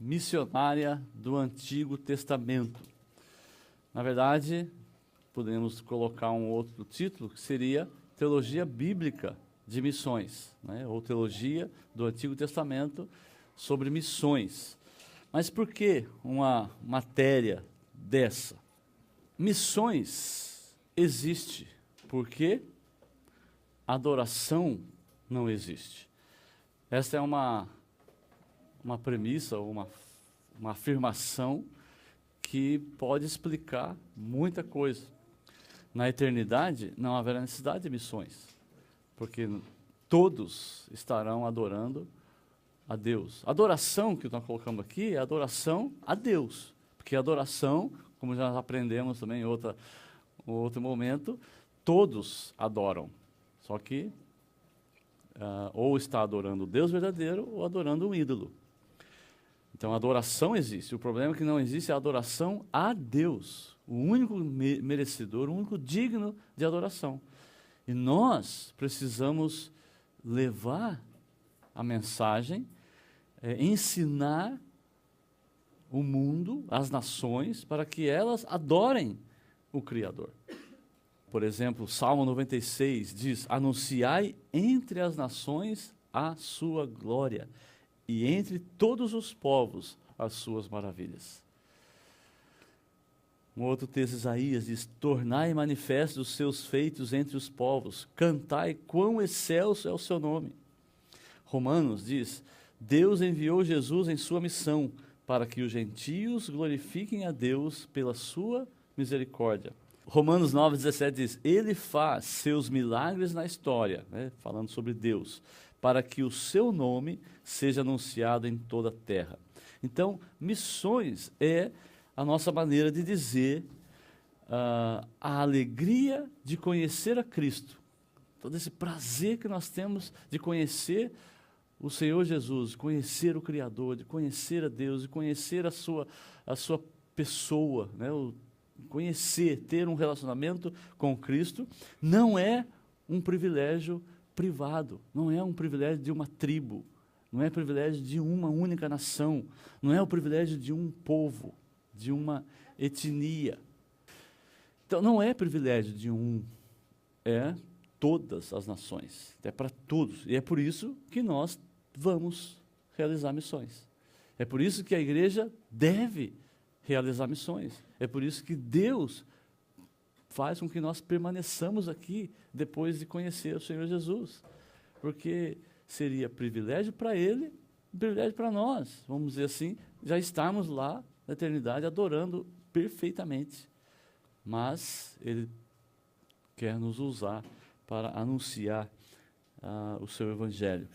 missionária do Antigo Testamento. Na verdade, podemos colocar um outro título, que seria Teologia Bíblica de Missões, né? Ou Teologia do Antigo Testamento sobre missões. Mas por que uma matéria dessa? Missões existe porque adoração não existe. Essa é uma premissa, uma afirmação que pode explicar muita coisa. Na eternidade não haverá necessidade de missões, porque todos estarão adorando a Deus. A adoração que nós colocamos aqui é adoração a Deus, porque a adoração, como já aprendemos também em outro momento, todos adoram, só que ou está adorando o Deus verdadeiro ou adorando um ídolo. Então a adoração existe, o problema é que não existe a adoração a Deus, o único merecedor, o único digno de adoração. E nós precisamos levar a mensagem, ensinar o mundo, as nações, para que elas adorem o Criador. Por exemplo, Salmo 96 diz: anunciai entre as nações a sua glória, e entre todos os povos as suas maravilhas. Um outro texto, Isaías, diz: tornai manifestos os seus feitos entre os povos, cantai quão excelso é o seu nome. Romanos diz: Deus enviou Jesus em sua missão, para que os gentios glorifiquem a Deus pela sua misericórdia. Romanos 9,17 diz: Ele faz seus milagres na história, né, falando sobre Deus, para que o seu nome seja anunciado em toda a terra. Então, missões é a nossa maneira de dizer a alegria de conhecer a Cristo. Todo esse prazer que nós temos de conhecer o Senhor Jesus, de conhecer o Criador, de conhecer a Deus, de conhecer a sua pessoa, né? Conhecer, ter um relacionamento com Cristo, não é um privilégio privado, não é um privilégio de uma tribo, não é privilégio de uma única nação, não é o privilégio de um povo, de uma etnia. Então não é privilégio de um, é todas as nações, é para todos. E é por isso que nós vamos realizar missões. É por isso que a igreja deve realizar missões. É por isso que Deus faz com que nós permaneçamos aqui depois de conhecer o Senhor Jesus. Porque seria privilégio para Ele e privilégio para nós. Vamos dizer assim, já estarmos lá na eternidade adorando perfeitamente. Mas Ele quer nos usar para anunciar o seu Evangelho.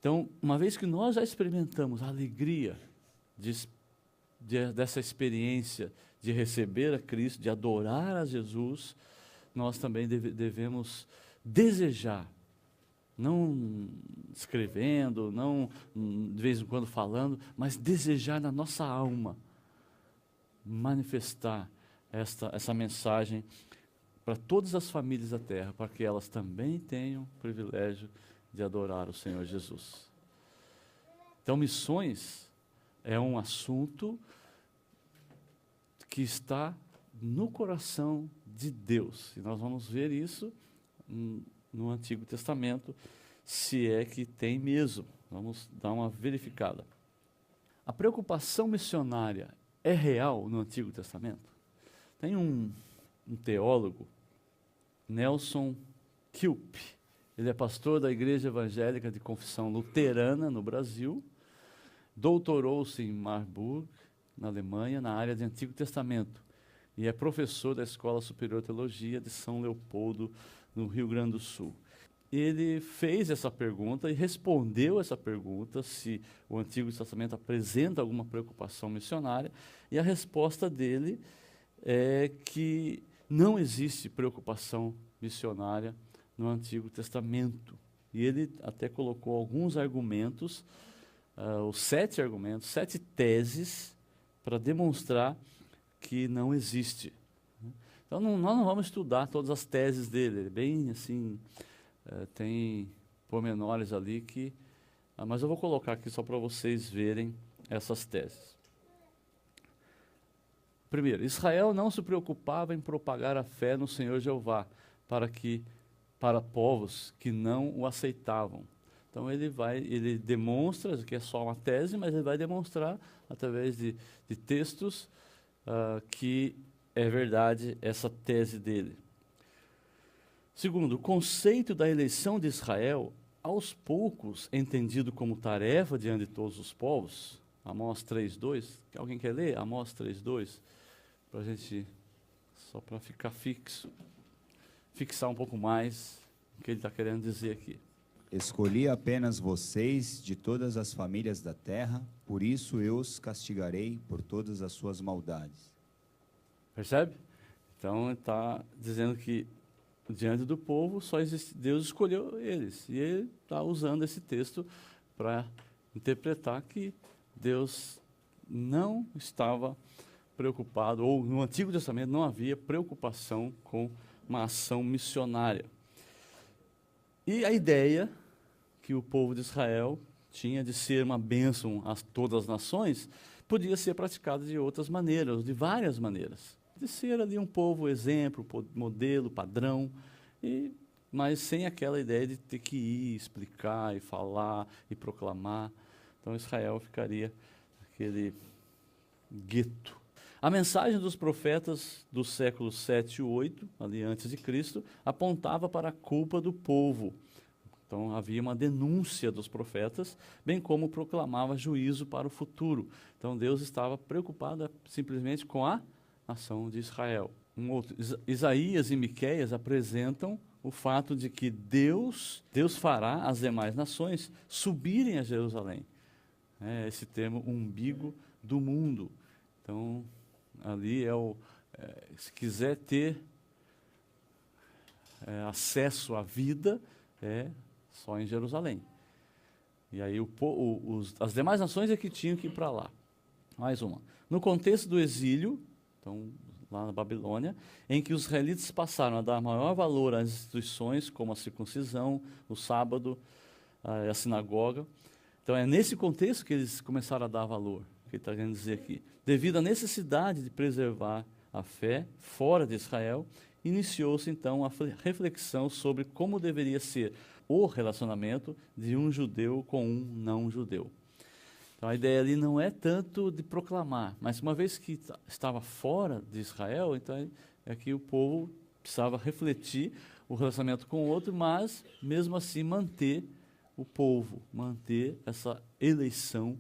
Então, uma vez que nós já experimentamos a alegria dessa experiência de receber a Cristo, de adorar a Jesus, nós também devemos desejar, não escrevendo, não de vez em quando falando, mas desejar na nossa alma manifestar essa mensagem para todas as famílias da terra, para que elas também tenham o privilégio de adorar o Senhor Jesus. Então, missões é um assunto que está no coração de Deus. E nós vamos ver isso no Antigo Testamento, se é que tem mesmo. Vamos dar uma verificada. A preocupação missionária é real no Antigo Testamento? Tem um teólogo, Nelson Kilp. Ele é pastor da Igreja Evangélica de Confissão Luterana no Brasil, doutorou-se em Marburg, na Alemanha, na área de Antigo Testamento, e é professor da Escola Superior de Teologia de São Leopoldo, no Rio Grande do Sul. Ele fez essa pergunta e respondeu essa pergunta, se o Antigo Testamento apresenta alguma preocupação missionária, e a resposta dele é que não existe preocupação missionária no Antigo Testamento. E ele até colocou alguns argumentos, os 7 argumentos, 7 teses, para demonstrar que não existe. Então, nós não vamos estudar todas as teses dele, é bem assim, tem pormenores ali que... mas eu vou colocar aqui só para vocês verem essas teses. Primeiro, Israel não se preocupava em propagar a fé no Senhor Jeová para povos que não o aceitavam. Então ele demonstra, que é só uma tese, mas ele vai demonstrar através de textos que é verdade essa tese dele. Segundo, o conceito da eleição de Israel, aos poucos entendido como tarefa diante de todos os povos, Amós 3:2, alguém quer ler? Amós 3:2, para a gente, só para ficar fixar um pouco mais o que ele está querendo dizer aqui. Escolhi apenas vocês de todas as famílias da terra, por isso eu os castigarei por todas as suas maldades. Percebe? Então, ele está dizendo que diante do povo, só existe, Deus escolheu eles. E ele está usando esse texto para interpretar que Deus não estava preocupado, ou no Antigo Testamento não havia preocupação com uma ação missionária. E a ideia que o povo de Israel tinha de ser uma bênção a todas as nações, podia ser praticada de outras maneiras, de várias maneiras. De ser ali um povo exemplo, modelo, padrão, mas sem aquela ideia de ter que ir, explicar e falar e proclamar. Então Israel ficaria aquele gueto. A mensagem dos profetas dos séculos 7 e 8, ali antes de Cristo, apontava para a culpa do povo. Então havia uma denúncia dos profetas, bem como proclamava juízo para o futuro. Então Deus estava preocupado simplesmente com a nação de Israel. Isaías e Miqueias apresentam o fato de que Deus fará as demais nações subirem a Jerusalém. Esse termo, umbigo do mundo. Então, ali se quiser ter acesso à vida, só em Jerusalém. E aí as demais nações é que tinham que ir para lá. Mais uma. No contexto do exílio, então, lá na Babilônia, em que os israelitas passaram a dar maior valor às instituições, como a circuncisão, o sábado, a sinagoga. Então, é nesse contexto que eles começaram a dar valor, que ele está querendo dizer aqui. Devido à necessidade de preservar a fé fora de Israel, iniciou-se, então, a reflexão sobre como deveria ser o relacionamento de um judeu com um não-judeu. Então, a ideia ali não é tanto de proclamar, mas uma vez que estava fora de Israel, então é que o povo precisava refletir o relacionamento com o outro, mas, mesmo assim, manter o povo, manter essa eleição,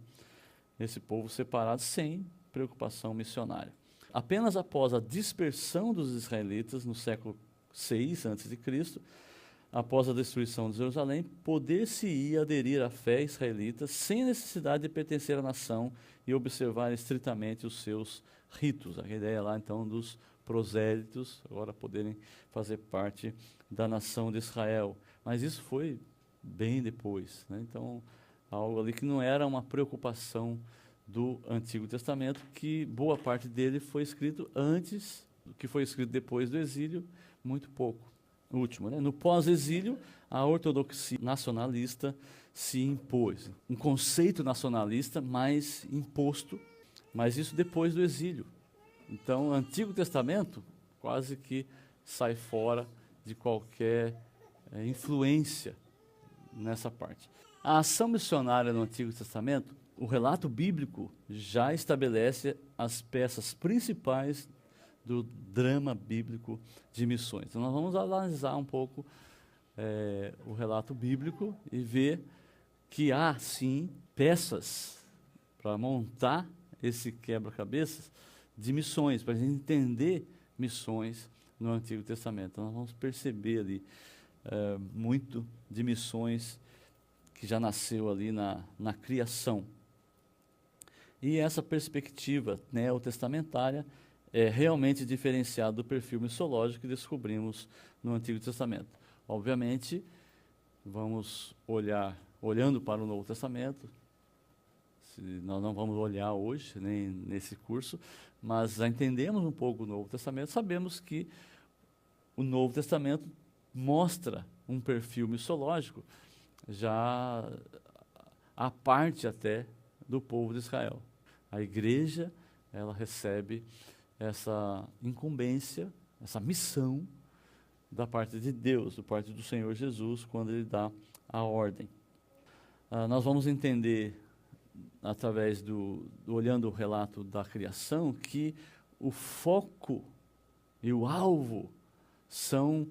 esse povo separado, sem preocupação missionária. Apenas após a dispersão dos israelitas, no século 6 a.C., após a destruição de Jerusalém, poder-se-ia aderir à fé israelita sem necessidade de pertencer à nação e observar estritamente os seus ritos. A ideia lá, então, dos prosélitos, agora poderem fazer parte da nação de Israel. Mas isso foi bem depois, né? Então, algo ali que não era uma preocupação do Antigo Testamento, que boa parte dele foi escrito antes, do que foi escrito depois do exílio, muito pouco. O último, né? No pós-exílio, a ortodoxia nacionalista se impôs. Um conceito nacionalista mais imposto, mas isso depois do exílio. Então, o Antigo Testamento quase que sai fora de qualquer influência nessa parte. A ação missionária no Antigo Testamento, o relato bíblico já estabelece as peças principais do drama bíblico de missões. Então, nós vamos analisar um pouco o relato bíblico e ver que há, sim, peças para montar esse quebra-cabeças de missões, para a gente entender missões no Antigo Testamento. Então, nós vamos perceber ali muito de missões que já nasceu ali na criação. E essa perspectiva neotestamentária é realmente diferenciada do perfil missológico que descobrimos no Antigo Testamento. Obviamente, vamos olhando para o Novo Testamento, nós não vamos olhar hoje, nem nesse curso, mas já entendemos um pouco o Novo Testamento, sabemos que o Novo Testamento mostra um perfil missológico, já à parte até do povo de Israel. A igreja, ela recebe essa incumbência, essa missão da parte de Deus, da parte do Senhor Jesus, quando Ele dá a ordem. Nós vamos entender, através olhando o relato da criação, que o foco e o alvo são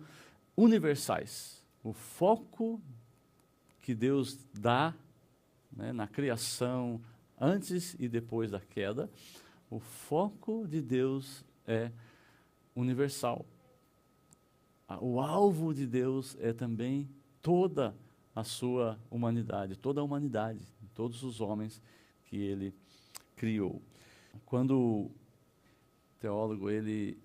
universais. O foco que Deus dá, né, na criação, antes e depois da queda, o foco de Deus é universal. O alvo de Deus é também toda a sua humanidade, todos os homens que Ele criou. Quando o teólogo ele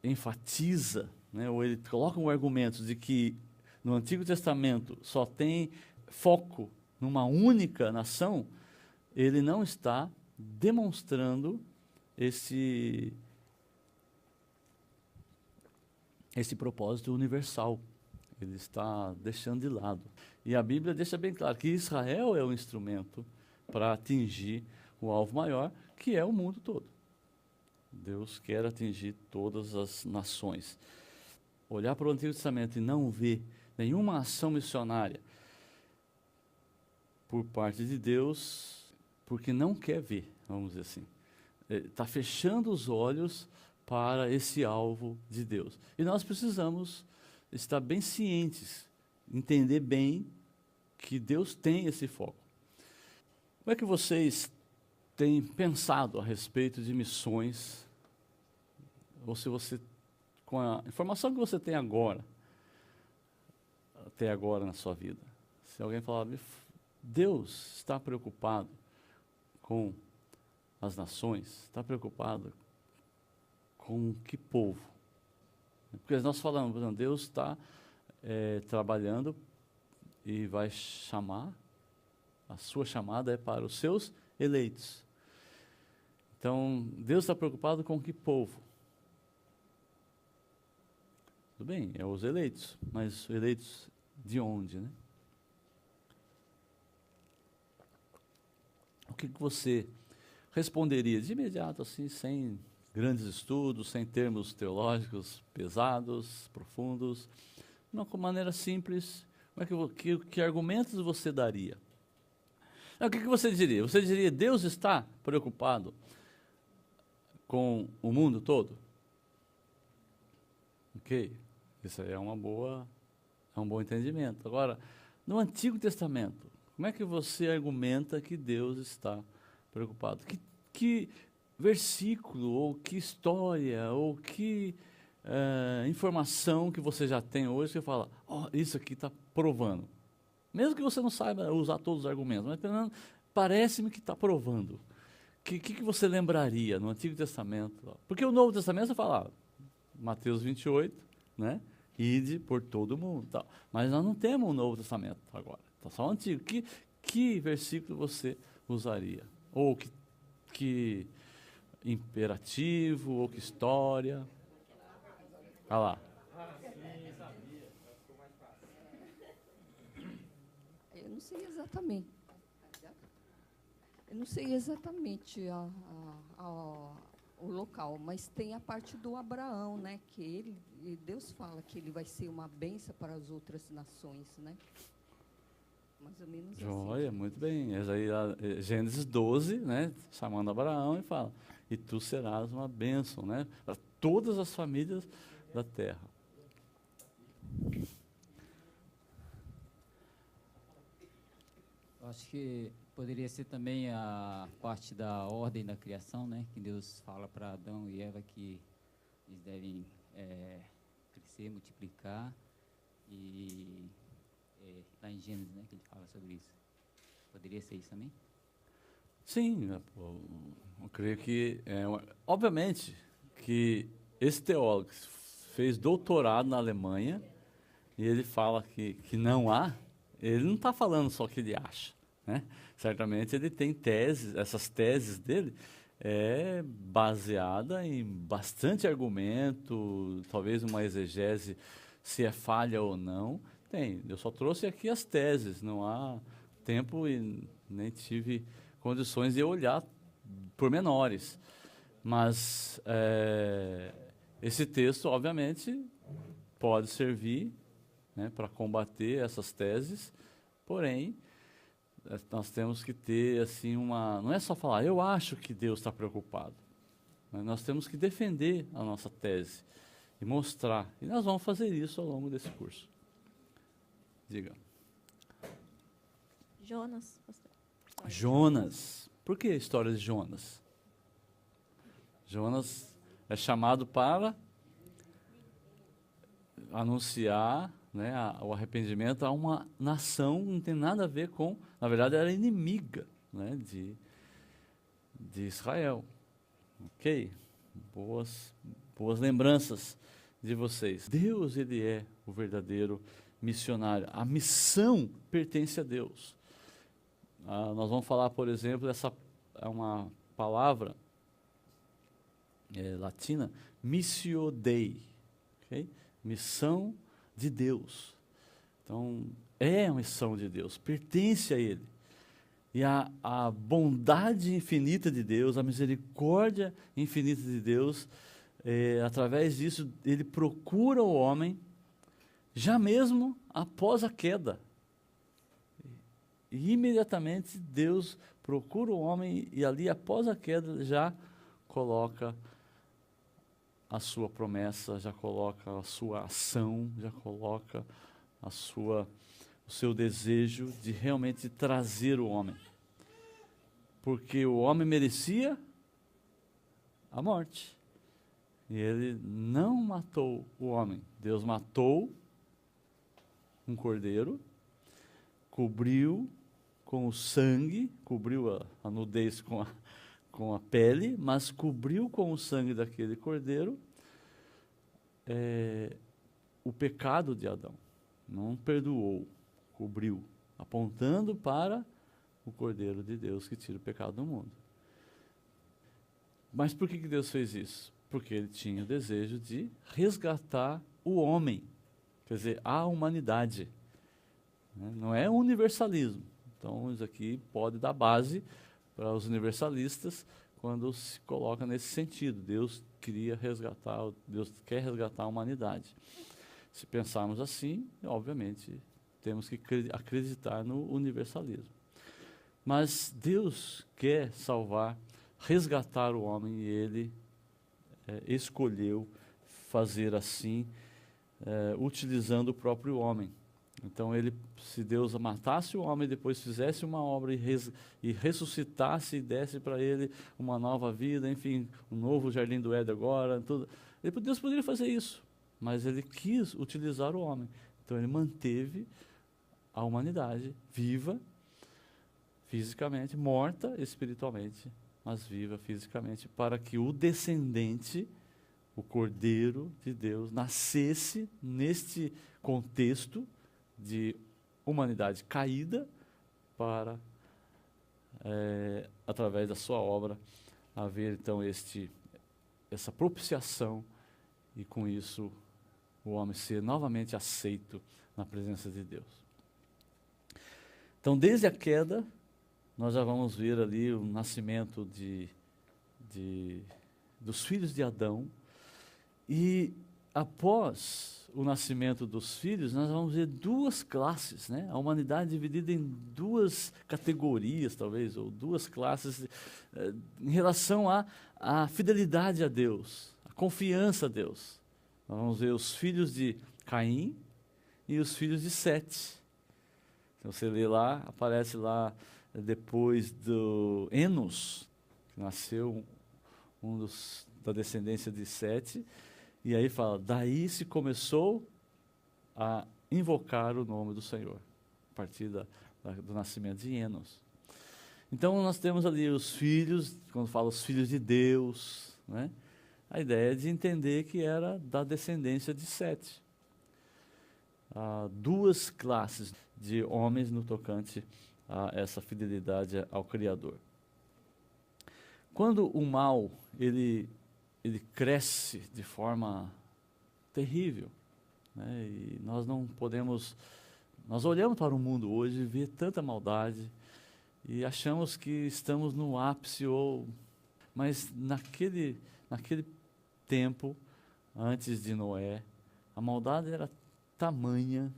enfatiza, né, ou ele coloca um argumento de que no Antigo Testamento só tem foco numa única nação, ele não está demonstrando esse propósito universal. Ele está deixando de lado. E a Bíblia deixa bem claro que Israel é o instrumento para atingir o alvo maior, que é o mundo todo. Deus quer atingir todas as nações. Olhar para o Antigo Testamento e não ver nenhuma ação missionária por parte de Deus, porque não quer ver, vamos dizer assim. Está fechando os olhos para esse alvo de Deus. E nós precisamos estar bem cientes, entender bem que Deus tem esse foco. Como é que vocês têm pensado a respeito de missões? Ou se você, com a informação que você tem agora, até agora na sua vida, se alguém falar, Deus está preocupado com as nações, está preocupado com que povo? Porque nós falamos, por exemplo, Deus está trabalhando e vai chamar, a sua chamada é para os seus eleitos. Então, Deus está preocupado com que povo? Tudo bem, é os eleitos, mas os eleitos de onde, né? O que você responderia de imediato, assim, sem grandes estudos, sem termos teológicos pesados, profundos, de uma maneira simples? Que argumentos você daria? O que você diria? Você diria, Deus está preocupado com o mundo todo? Ok, isso aí é um bom entendimento. Agora, no Antigo Testamento, como é que você argumenta que Deus está preocupado? Que versículo, ou que história, ou que informação que você já tem hoje, que fala, isso aqui está provando. Mesmo que você não saiba usar todos os argumentos, mas pelo menos parece-me que está provando. O que você lembraria no Antigo Testamento? Porque o Novo Testamento você fala, Mateus 28, né? Ide por todo mundo. Tal. Mas nós não temos o Novo Testamento agora, está só o Antigo. Que versículo você usaria? Ou que imperativo, ou que história? Olha lá. Eu não sei exatamente. Eu não sei exatamente o local, mas tem a parte do Abraão, né? Que Deus fala que ele vai ser uma bênção para as outras nações, né? Mais ou menos assim. Joia, muito bem. Essa aí, Gênesis 12, né? Chamando Abraão e fala, e tu serás uma bênção, né? Para todas as famílias da terra. Eu acho que poderia ser também a parte da ordem da criação, né? Que Deus fala para Adão e Eva que eles devem crescer, multiplicar. E lá em Gênesis, né? Que ele fala sobre isso. Poderia ser isso também? Sim, eu creio que, obviamente, que esse teólogo fez doutorado na Alemanha e ele fala que não há, ele não está falando só o que ele acha, né? Certamente ele tem teses, essas teses dele é baseada em bastante argumento, talvez uma exegese, se é falha ou não, tem. Eu só trouxe aqui as teses, não há tempo e nem tive condições de olhar pormenores. Mas esse texto, obviamente, pode servir, né, para combater essas teses, porém, nós temos que ter assim não é só falar, eu acho que Deus está preocupado, mas nós temos que defender a nossa tese e mostrar, e nós vamos fazer isso ao longo desse curso. Diga. Jonas, pastor. Jonas. Por que a história de Jonas? Jonas é chamado para anunciar, né, o arrependimento a uma nação, não tem nada a ver com, na verdade era inimiga, né, de Israel. Ok? Boas lembranças de vocês. Deus, ele é o verdadeiro missionário. A missão pertence a Deus. Nós vamos falar, por exemplo, essa é uma palavra latina, missio Dei, okay? Missão de Deus. Então, é a missão de Deus, pertence a Ele. E a bondade infinita de Deus, a misericórdia infinita de Deus, através disso, Ele procura o homem, já mesmo após a queda. E imediatamente Deus procura o homem e ali, após a queda, já coloca a sua promessa, já coloca a sua ação, já coloca o seu desejo de realmente trazer o homem. Porque o homem merecia a morte. E ele não matou o homem. Deus matou um cordeiro, cobriu com o sangue, cobriu a nudez com a pele, mas cobriu com o sangue daquele cordeiro o pecado de Adão. Não perdoou, cobriu, apontando para o Cordeiro de Deus que tira o pecado do mundo. Mas por que Deus fez isso? Porque Ele tinha o desejo de resgatar o homem, quer dizer, a humanidade. Não é universalismo. Então, isso aqui pode dar base para os universalistas quando se coloca nesse sentido. Deus quer resgatar a humanidade. Se pensarmos assim, obviamente, temos que acreditar no universalismo. Mas Deus quer salvar, resgatar o homem, e Ele escolheu fazer assim, utilizando o próprio homem. Então, se Deus matasse o homem, depois fizesse uma obra e ressuscitasse e desse para ele uma nova vida, enfim, um novo jardim do Éden agora, tudo. Deus poderia fazer isso, mas Ele quis utilizar o homem. Então, Ele manteve a humanidade viva, fisicamente, morta espiritualmente, mas viva fisicamente, para que o descendente, o Cordeiro de Deus, nascesse neste contexto de humanidade caída, para, através da sua obra, haver então essa propiciação, e com isso o homem ser novamente aceito na presença de Deus. Então, desde a queda, nós já vamos ver ali o nascimento dos filhos de Adão, e após o nascimento dos filhos, nós vamos ver duas classes, né? A humanidade dividida em duas categorias, talvez, ou duas classes, em relação à fidelidade a Deus, a confiança a Deus. Nós vamos ver os filhos de Caim e os filhos de Sete. Então, você lê lá, aparece lá, depois do Enos, que nasceu da descendência de Sete. E aí fala, daí se começou a invocar o nome do Senhor, a partir do nascimento de Enos. Então, nós temos ali os filhos, quando fala os filhos de Deus, né? A ideia é de entender que era da descendência de Sete. Duas classes de homens no tocante a essa fidelidade ao Criador. Quando o mal, ele cresce de forma terrível, né? E nós não podemos, nós olhamos para o mundo hoje e vê tanta maldade, e achamos que estamos no ápice, mas naquele tempo, antes de Noé, a maldade era tamanha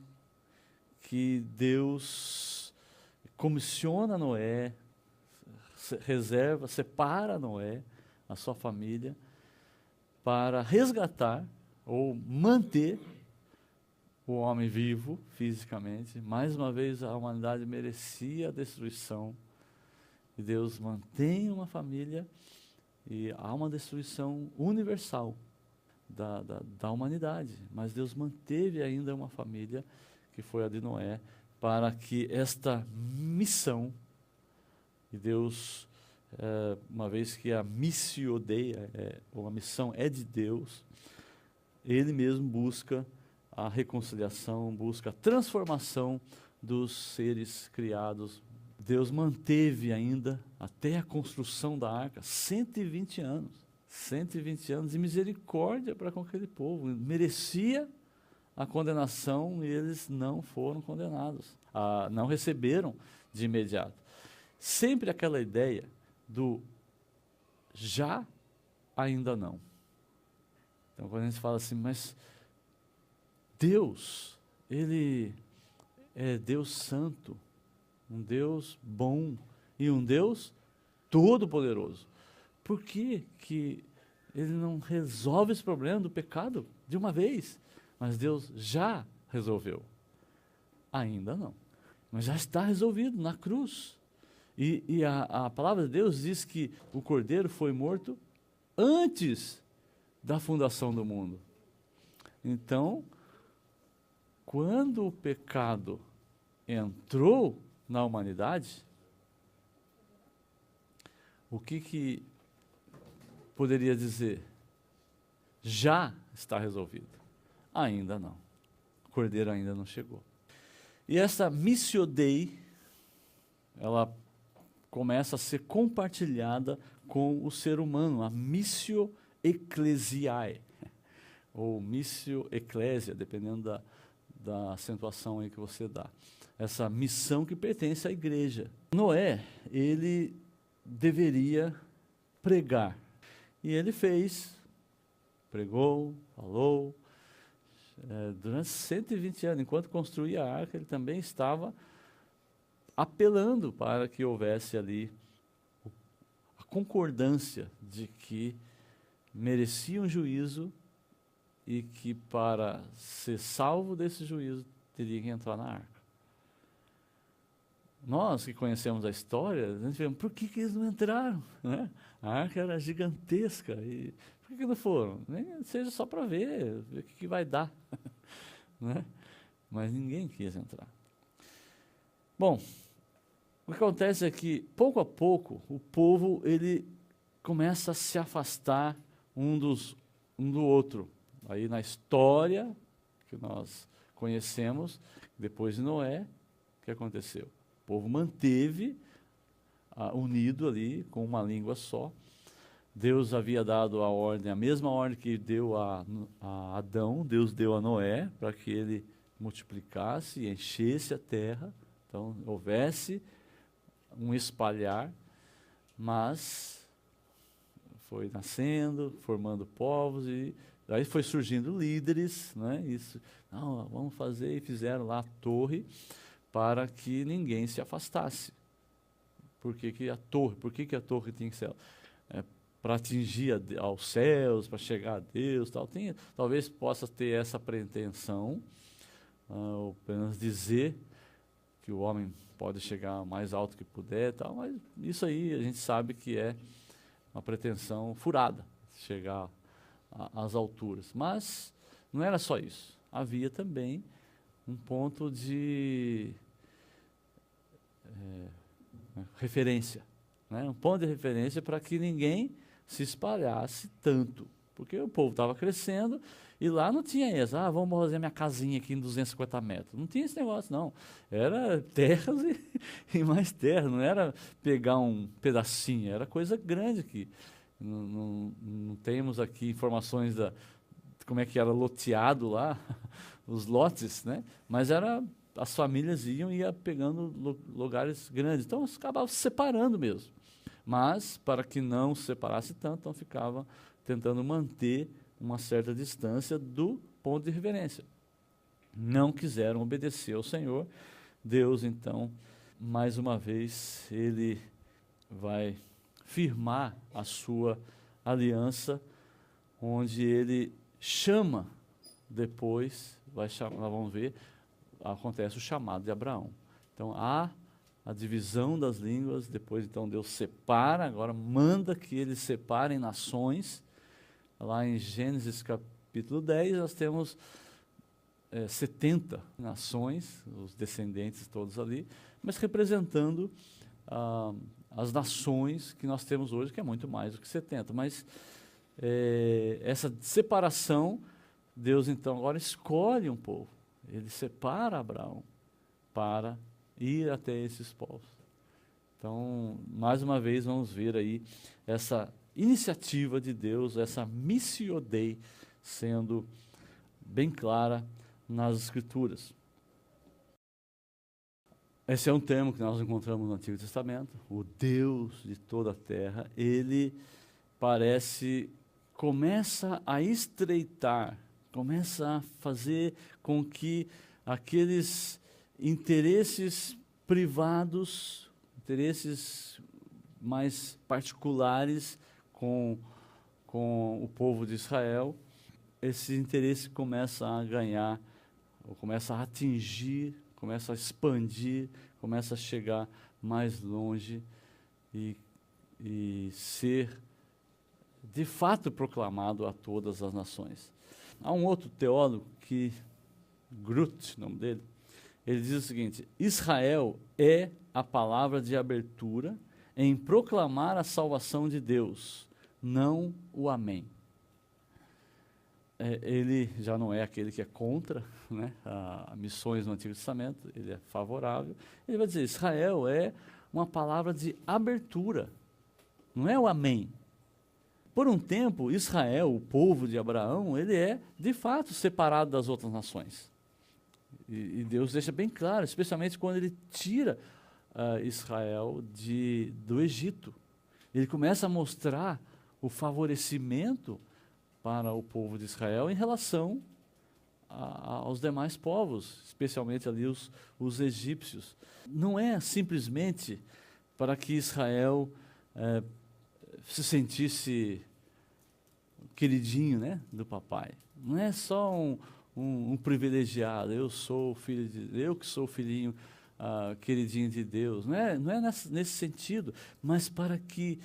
que Deus comissiona Noé, separa Noé, a sua família, para resgatar ou manter o homem vivo fisicamente. Mais uma vez, a humanidade merecia a destruição. E Deus mantém uma família e há uma destruição universal da humanidade. Mas Deus manteve ainda uma família, que foi a de Noé, para que esta missão, e Deus, uma vez que a missio Dei, ou a missão é de Deus, Ele mesmo busca a reconciliação, busca a transformação dos seres criados. Deus manteve ainda, até a construção da arca, 120 anos. 120 anos de misericórdia para com aquele povo. Merecia a condenação e eles não foram condenados. Não receberam de imediato. Sempre aquela ideia do já, ainda não. Então, quando a gente fala assim, mas Deus, Ele é Deus santo, um Deus bom e um Deus todo-poderoso. Por que Ele não resolve esse problema do pecado de uma vez? Mas Deus já resolveu. Ainda não. Mas já está resolvido na cruz. E a palavra de Deus diz que o Cordeiro foi morto antes da fundação do mundo. Então, quando o pecado entrou na humanidade, o que poderia dizer? Já está resolvido. Ainda não. O Cordeiro ainda não chegou. E essa missio Dei, ela começa a ser compartilhada com o ser humano, a missio ecclesiae, ou missio ecclesia, dependendo da acentuação aí que você dá. Essa missão que pertence à igreja. Noé, ele deveria pregar. E ele fez, pregou, falou. Durante 120 anos, enquanto construía a arca, ele também estava apelando para que houvesse ali a concordância de que merecia um juízo e que para ser salvo desse juízo teria que entrar na arca. Nós que conhecemos a história, a gente vê, por que eles não entraram? Né? A arca era gigantesca, e por que não foram? Nem seja só para ver o que vai dar. Né? Mas ninguém quis entrar. Bom, o que acontece é que, pouco a pouco, o povo ele começa a se afastar um do outro. Aí na história que nós conhecemos, depois de Noé, o que aconteceu? O povo manteve unido ali, com uma língua só. Deus havia dado a mesma ordem que deu a Adão, Deus deu a Noé, para que ele multiplicasse e enchesse a terra. Então, houvesse um espalhar, mas foi nascendo, formando povos, e aí foi surgindo líderes, né? Isso, não, vamos fazer, e fizeram lá a torre para que ninguém se afastasse. Por que a torre tinha que ser para atingir aos céus, para chegar a Deus, tal? Talvez possa ter essa pretensão, ou apenas dizer que o homem pode chegar mais alto que puder, tal, mas isso aí a gente sabe que é uma pretensão furada, chegar às alturas. Mas não era só isso. Havia também um ponto de referência, né? Um ponto de referência para que ninguém se espalhasse tanto, porque o povo estava crescendo e lá não tinha isso, vamos fazer minha casinha aqui em 250 metros. Não tinha esse negócio, não. Era terras e mais terras, não era pegar um pedacinho, era coisa grande que não temos aqui informações como é que era loteado lá, os lotes, né? Mas era as famílias iam e ia pegando lugares grandes. Então, acabava se separando mesmo. Mas, para que não se separasse tanto, então ficava tentando manter uma certa distância do ponto de reverência. Não quiseram obedecer ao Senhor. Deus, então, mais uma vez, ele vai firmar a sua aliança, onde ele chama depois, nós vamos ver, acontece o chamado de Abraão. Então, há a divisão das línguas, depois, então, Deus separa, agora manda que eles separem nações. Lá em Gênesis capítulo 10, nós temos 70 nações, os descendentes todos ali, mas representando as nações que nós temos hoje, que é muito mais do que 70. Mas essa separação, Deus então agora escolhe um povo. Ele separa Abraão para ir até esses povos. Então, mais uma vez, vamos ver aí essa iniciativa de Deus, essa missio Dei, sendo bem clara nas Escrituras. Esse é um termo que nós encontramos no Antigo Testamento, o Deus de toda a terra. Ele começa a estreitar, começa a fazer com que aqueles interesses privados, interesses mais particulares com o povo de Israel, esse interesse começa a ganhar, ou começa a atingir, começa a expandir, começa a chegar mais longe e ser, de fato, proclamado a todas as nações. Há um outro teólogo, Groot, o nome dele, ele diz o seguinte: Israel é a palavra de abertura em proclamar a salvação de Deus, não o amém. Ele já não é aquele que é contra, né, a missões no Antigo Testamento, ele é favorável. Ele vai dizer, Israel é uma palavra de abertura, não é o amém. Por um tempo, Israel, o povo de Abraão, ele é, de fato, separado das outras nações. E Deus deixa bem claro, especialmente quando ele tira Israel do Egito. Ele começa a mostrar o favorecimento para o povo de Israel em relação aos demais povos, especialmente ali os egípcios. Não é simplesmente para que Israel se sentisse queridinho, né, do papai. Não é só um privilegiado, eu que sou o filhinho queridinho de Deus. Não é nesse sentido, mas para que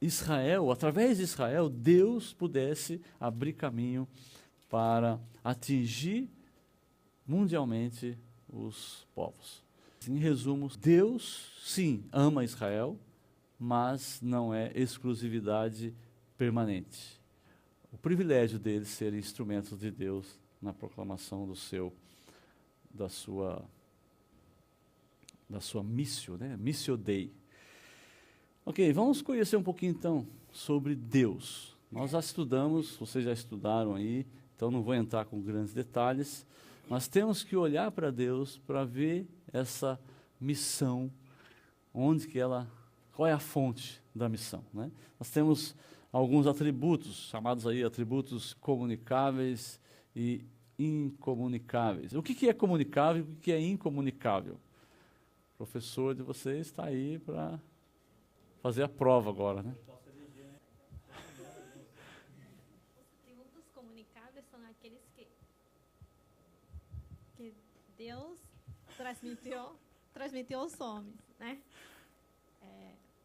Israel, através de Israel, Deus pudesse abrir caminho para atingir mundialmente os povos. Em resumo, Deus, sim, ama Israel, mas não é exclusividade permanente. O privilégio deles serem instrumentos de Deus na proclamação da sua missio, né? Missio Dei. Ok, vamos conhecer um pouquinho então sobre Deus. Nós já estudamos, vocês já estudaram aí, então não vou entrar com grandes detalhes, mas temos que olhar para Deus para ver essa missão, qual é a fonte da missão, né? Nós temos alguns atributos, chamados aí atributos comunicáveis e incomunicáveis. O que é comunicável e o que é incomunicável? O professor de vocês está aí para fazer a prova agora, né? Os atributos comunicáveis são aqueles que Deus transmitiu aos homens, né?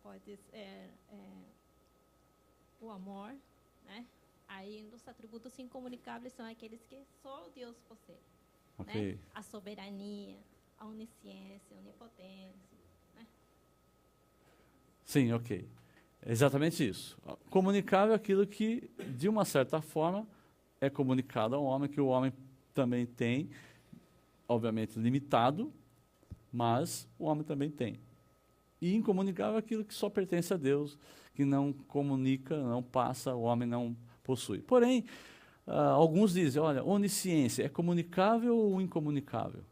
Pode ser o amor, né? Aí, os atributos incomunicáveis são aqueles que só Deus possui, Okay. né? A soberania, a onisciência, a onipotência. Sim, ok. É exatamente isso. Comunicável é aquilo que, de uma certa forma, é comunicado ao homem, que o homem também tem, obviamente limitado, mas o homem também tem. E incomunicável é aquilo que só pertence a Deus, que não comunica, não passa, o homem não possui. Porém, alguns dizem, olha, onisciência é comunicável ou incomunicável?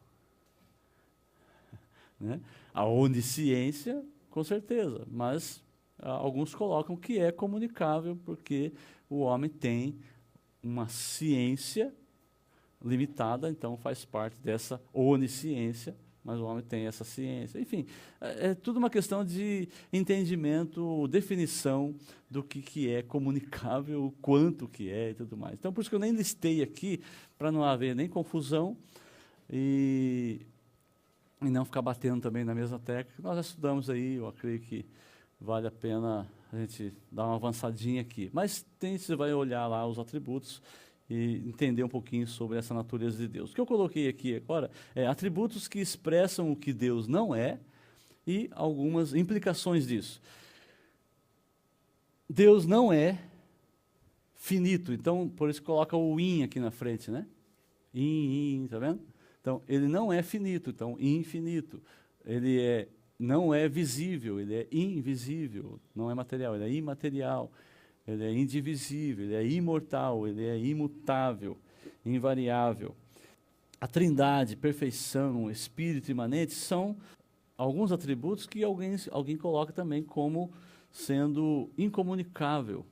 né? A onisciência, com certeza, mas alguns colocam que é comunicável porque o homem tem uma ciência limitada, então faz parte dessa onisciência, mas o homem tem essa ciência. Enfim, é tudo uma questão de entendimento, definição do que é comunicável, o quanto que é e tudo mais. Então, por isso que eu nem listei aqui, para não haver nem confusão e não ficar batendo também na mesma tecla. Nós já estudamos aí, eu creio que vale a pena a gente dar uma avançadinha aqui. Mas você vai olhar lá os atributos e entender um pouquinho sobre essa natureza de Deus. O que eu coloquei aqui agora é atributos que expressam o que Deus não é e algumas implicações disso. Deus não é finito, então por isso coloca o in aqui na frente, né? In, tá vendo? Então, ele não é finito, então infinito. Ele não é visível, ele é invisível, não é material, ele é imaterial. Ele é indivisível, ele é imortal, ele é imutável, invariável. A trindade, perfeição, espírito imanente são alguns atributos que alguém coloca também como sendo incomunicável.